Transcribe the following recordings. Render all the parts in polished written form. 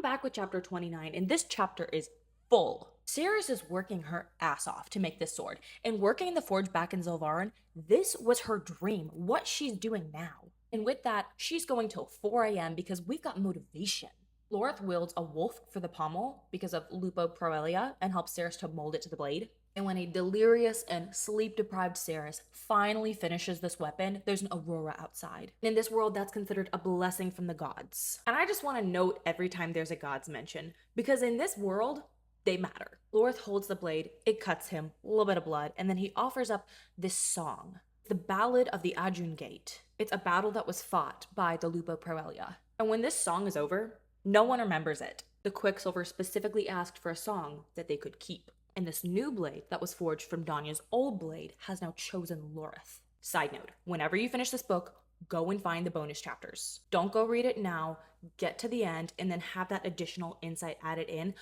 back with chapter 29, and this chapter is full. Sirius is working her ass off to make this sword, and working in the forge back in Zilvarin, this was her dream, what she's doing now. And with that, she's going till 4 a.m. because we've got motivation. Lorith wields a wolf for the pommel because of Lupo Proelia and helps Sirius to mold it to the blade. And when a delirious and sleep-deprived Sirius finally finishes this weapon, there's an aurora outside. In this world, that's considered a blessing from the gods. And I just want to note every time there's a gods mention, because in this world, they matter. Lorith holds the blade, it cuts him, a little bit of blood, and then he offers up this song, the Ballad of the Adjun Gate. It's a battle that was fought by the Lupo Proelia. And when this song is over, no one remembers it. The Quicksilver specifically asked for a song that they could keep. And this new blade that was forged from Danya's old blade has now chosen Lorith. Side note, whenever you finish this book, go and find the bonus chapters. Don't go read it now, get to the end, and then have that additional insight added in.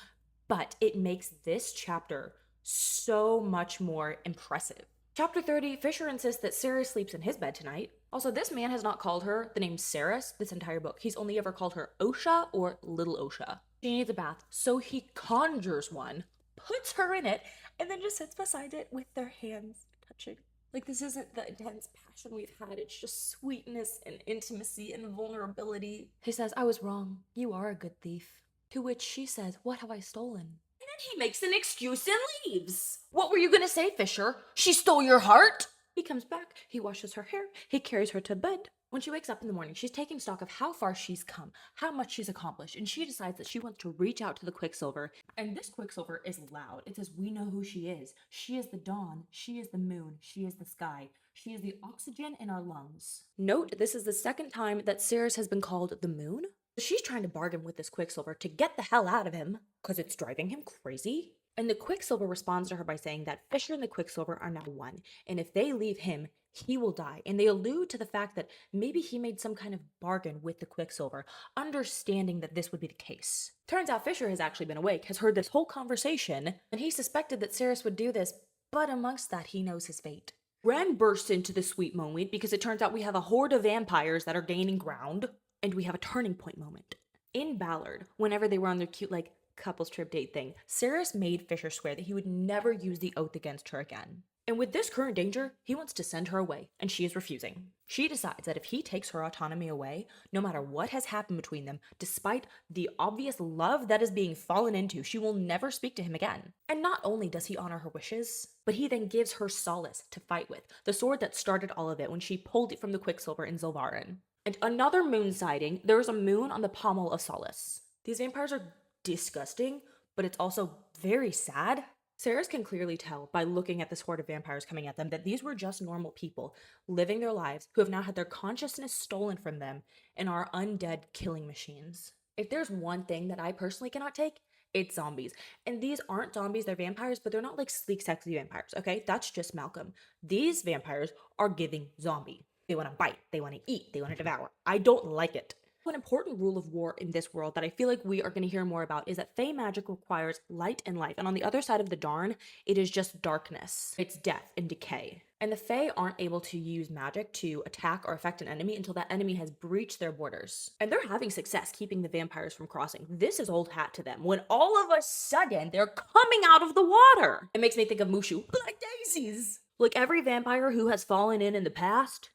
But it makes this chapter so much more impressive. Chapter 30, Fisher insists that Sirius sleeps in his bed tonight. Also, this man has not called her the name Saris this entire book. He's only ever called her Osha or Little Osha. She needs a bath, so he conjures one, puts her in it, and then just sits beside it with their hands touching. Like, this isn't the intense passion we've had, it's just sweetness and intimacy and vulnerability. He says, "I was wrong. You are a good thief." To which she says, "What have I stolen?" And then he makes an excuse and leaves. What were you gonna say, Fisher? She stole your heart? He comes back, he washes her hair, he carries her to bed. When she wakes up in the morning, she's taking stock of how far she's come, how much she's accomplished, and she decides that she wants to reach out to the Quicksilver. And this Quicksilver is loud. It says, "We know who she is. She is the dawn, she is the moon, she is the sky. She is the oxygen in our lungs." Note, this is the second time that Sirius has been called the moon. She's trying to bargain with this Quicksilver to get the hell out of him, because it's driving him crazy. And the Quicksilver responds to her by saying that Fisher and the Quicksilver are now one, and if they leave him, he will die. And they allude to the fact that maybe he made some kind of bargain with the Quicksilver, understanding that this would be the case. Turns out Fisher has actually been awake, has heard this whole conversation, and he suspected that Sirius would do this, but amongst that, he knows his fate. Ren bursts into the sweet moment because it turns out we have a horde of vampires that are gaining ground, and we have a turning point moment. In Ballard, whenever they were on their cute, couples trip date thing, Sirius made Fisher swear that he would never use the oath against her again. And with this current danger, he wants to send her away, and she is refusing. She decides that if he takes her autonomy away, no matter what has happened between them, despite the obvious love that is being fallen into, she will never speak to him again. And not only does he honor her wishes, but he then gives her Solace to fight with, the sword that started all of it when she pulled it from the Quicksilver in Zilvarin. And another moon sighting, there is a moon on the pommel of Solace. These vampires are disgusting, but it's also very sad. Sirius can clearly tell by looking at this horde of vampires coming at them that these were just normal people living their lives who have now had their consciousness stolen from them and are undead killing machines. If there's one thing that I personally cannot take, it's zombies. And these aren't zombies, they're vampires, but they're not like sleek, sexy vampires, okay? That's just Malcolm. These vampires are giving zombie. They want to bite, they want to eat, they want to devour. I don't like it. An important rule of war in this world that I feel like we are going to hear more about is that Fey magic requires light and life, and on the other side of the Darn, it is just darkness. It's death and decay. And the Fey aren't able to use magic to attack or affect an enemy until that enemy has breached their borders. And they're having success keeping the vampires from crossing. This is old hat to them, when all of a sudden they're coming out of the water. It makes me think of Mushu. Black daisies! Like every vampire who has fallen in the past,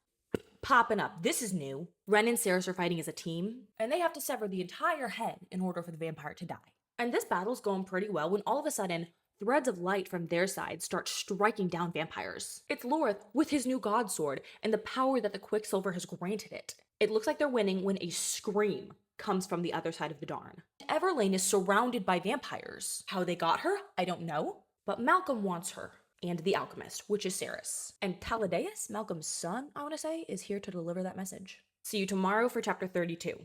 popping up. This is new. Ren and Sirius are fighting as a team, and they have to sever the entire head in order for the vampire to die. And this battle's going pretty well when all of a sudden, threads of light from their side start striking down vampires. It's Lorith with his new god sword and the power that the Quicksilver has granted it. It looks like they're winning when a scream comes from the other side of the Darn. Everlane is surrounded by vampires. How they got her, I don't know, but Malcolm wants her. And the alchemist, which is Saris. And Taladeus, Malcolm's son, I want to say, is here to deliver that message. See you tomorrow for chapter 32.